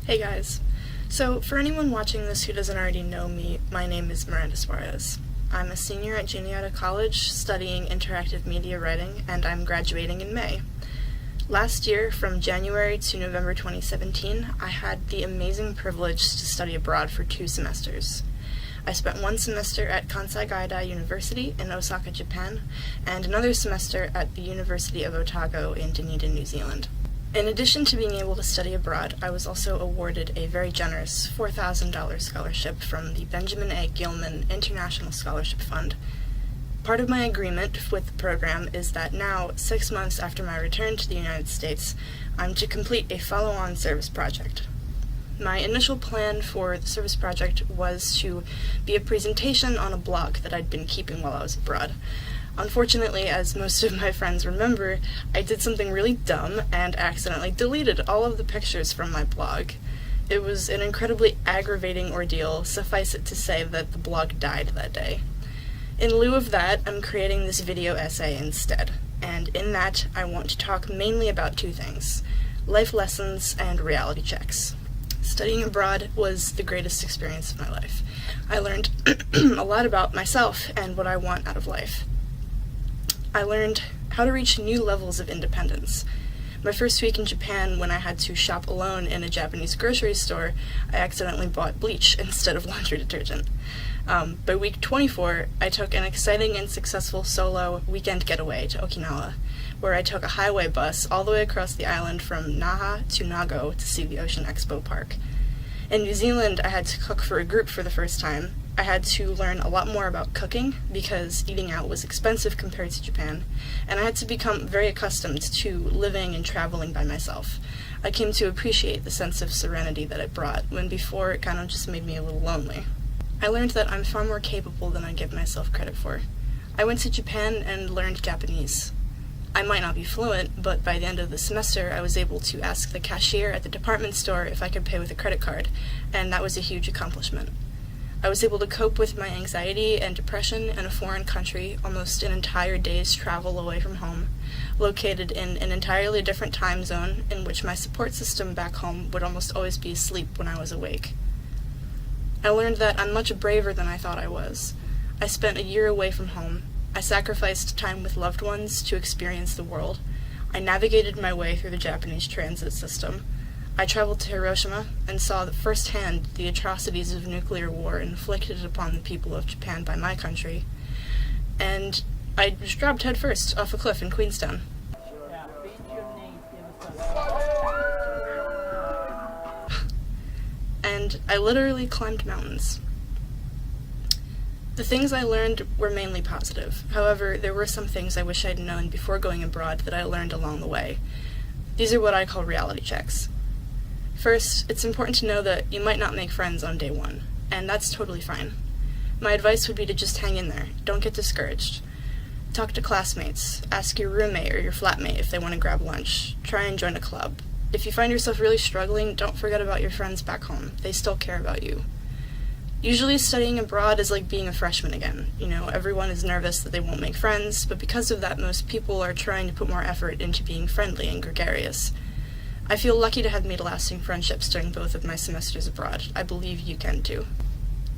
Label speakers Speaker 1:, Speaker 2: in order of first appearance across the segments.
Speaker 1: Hey guys. So, for anyone watching this who doesn't already know me, my name is Miranda Suarez. I'm a senior at Juniata College studying interactive media writing, and I'm graduating in May. Last year, from January to November 2017, I had the amazing privilege to study abroad for 2 semesters. I spent 1 semester at Kansai Gaida University in Osaka, Japan, and another semester at the University of Otago in Dunedin, New Zealand. In addition to being able to study abroad, I was also awarded a very generous $4,000 scholarship from the Benjamin A. Gilman International Scholarship Fund. Part of my agreement with the program is that now, 6 months after my return to the United States, I'm to complete a follow-on service project. My initial plan for the service project was to be a presentation on a blog that I'd been keeping while I was abroad. Unfortunately, as most of my friends remember, I did something really dumb and accidentally deleted all of the pictures from my blog. It was an incredibly aggravating ordeal, suffice it to say that the blog died that day. In lieu of that, I'm creating this video essay instead, and in that I want to talk mainly about 2 things: life lessons and reality checks. Studying abroad was the greatest experience of my life. I learned a lot about myself and what I want out of life. I learned how to reach new levels of independence. My first week in Japan, when I had to shop alone in a Japanese grocery store, I accidentally bought bleach instead of laundry detergent. By week 24, I took an exciting and successful solo weekend getaway to Okinawa, where I took a highway bus all the way across the island from Naha to Nago to see the Ocean Expo Park. In New Zealand, I had to cook for a group for the first time. I had to learn a lot more about cooking because eating out was expensive compared to Japan, and I had to become very accustomed to living and traveling by myself. I came to appreciate the sense of serenity that it brought, when before it kind of just made me a little lonely. I learned that I'm far more capable than I give myself credit for. I went to Japan and learned Japanese. I might not be fluent, but by the end of the semester I was able to ask the cashier at the department store if I could pay with a credit card, and that was a huge accomplishment. I was able to cope with my anxiety and depression in a foreign country, almost an entire day's travel away from home, located in an entirely different time zone in which my support system back home would almost always be asleep when I was awake. I learned that I'm much braver than I thought I was. I spent a year away from home. I sacrificed time with loved ones to experience the world. I navigated my way through the Japanese transit system. I traveled to Hiroshima and saw firsthand the atrocities of nuclear war inflicted upon the people of Japan by my country. And I just dropped headfirst off a cliff in Queenstown. And I literally climbed mountains. The things I learned were mainly positive. However, there were some things I wish I'd known before going abroad that I learned along the way. These are what I call reality checks. First, it's important to know that you might not make friends on day 1, and that's totally fine. My advice would be to just hang in there. Don't get discouraged. Talk to classmates. Ask your roommate or your flatmate if they want to grab lunch. Try and join a club. If you find yourself really struggling, don't forget about your friends back home. They still care about you. Usually studying abroad is like being a freshman again. Everyone is nervous that they won't make friends, but because of that, most people are trying to put more effort into being friendly and gregarious. I feel lucky to have made lasting friendships during both of my semesters abroad. I believe you can too.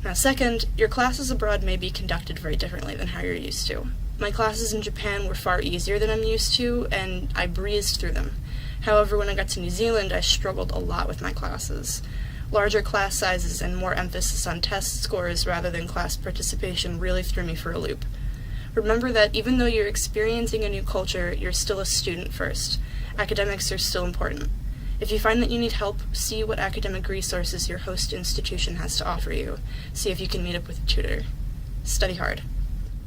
Speaker 1: Now, second, your classes abroad may be conducted very differently than how you're used to. My classes in Japan were far easier than I'm used to, and I breezed through them. However, when I got to New Zealand, I struggled a lot with my classes. Larger class sizes and more emphasis on test scores rather than class participation really threw me for a loop. Remember that even though you're experiencing a new culture, you're still a student first. Academics are still important. If you find that you need help, see what academic resources your host institution has to offer you. See if you can meet up with a tutor. Study hard.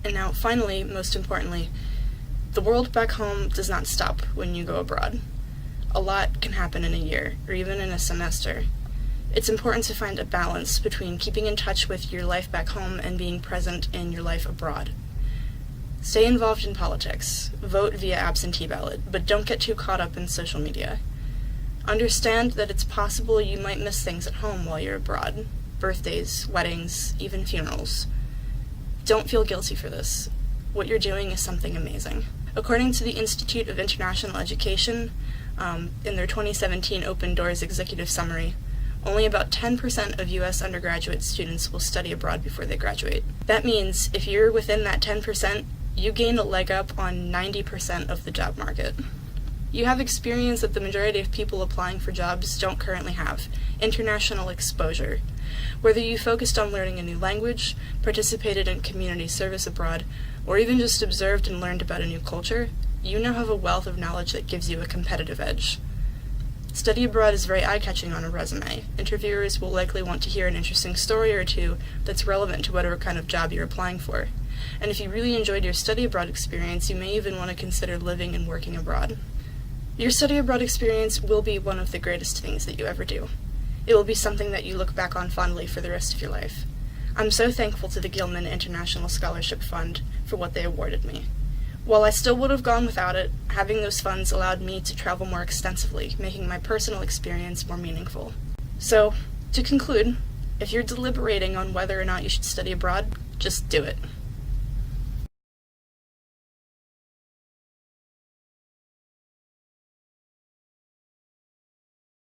Speaker 1: And now, finally, most importantly, the world back home does not stop when you go abroad. A lot can happen in a year, or even in a semester. It's important to find a balance between keeping in touch with your life back home and being present in your life abroad. Stay involved in politics. Vote via absentee ballot, but don't get too caught up in social media. Understand that it's possible you might miss things at home while you're abroad. Birthdays, weddings, even funerals. Don't feel guilty for this. What you're doing is something amazing. According to the Institute of International Education, in their 2017 Open Doors Executive Summary, only about 10% of U.S. undergraduate students will study abroad before they graduate. That means if you're within that 10%, you gain a leg up on 90% of the job market. You have experience that the majority of people applying for jobs don't currently have: international exposure. Whether you focused on learning a new language, participated in community service abroad, or even just observed and learned about a new culture, you now have a wealth of knowledge that gives you a competitive edge. Study abroad is very eye-catching on a resume. Interviewers will likely want to hear an interesting story or two that's relevant to whatever kind of job you're applying for. And if you really enjoyed your study abroad experience, you may even want to consider living and working abroad. Your study abroad experience will be one of the greatest things that you ever do. It will be something that you look back on fondly for the rest of your life. I'm so thankful to the Gilman International Scholarship Fund for what they awarded me. While I still would have gone without it, having those funds allowed me to travel more extensively, making my personal experience more meaningful. So, to conclude, if you're deliberating on whether or not you should study abroad, just do it.